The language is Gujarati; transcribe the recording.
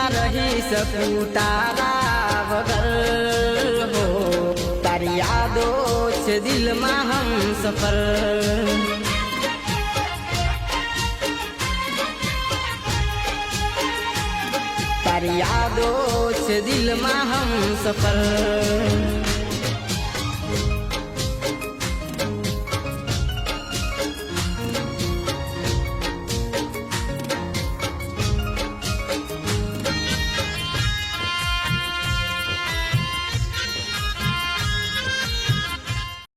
ના રહી શકું તારા વગર હો તારી યાદો છે દિલમાં હમ સફર તારી યાદો છે દિલમાં હમ સફર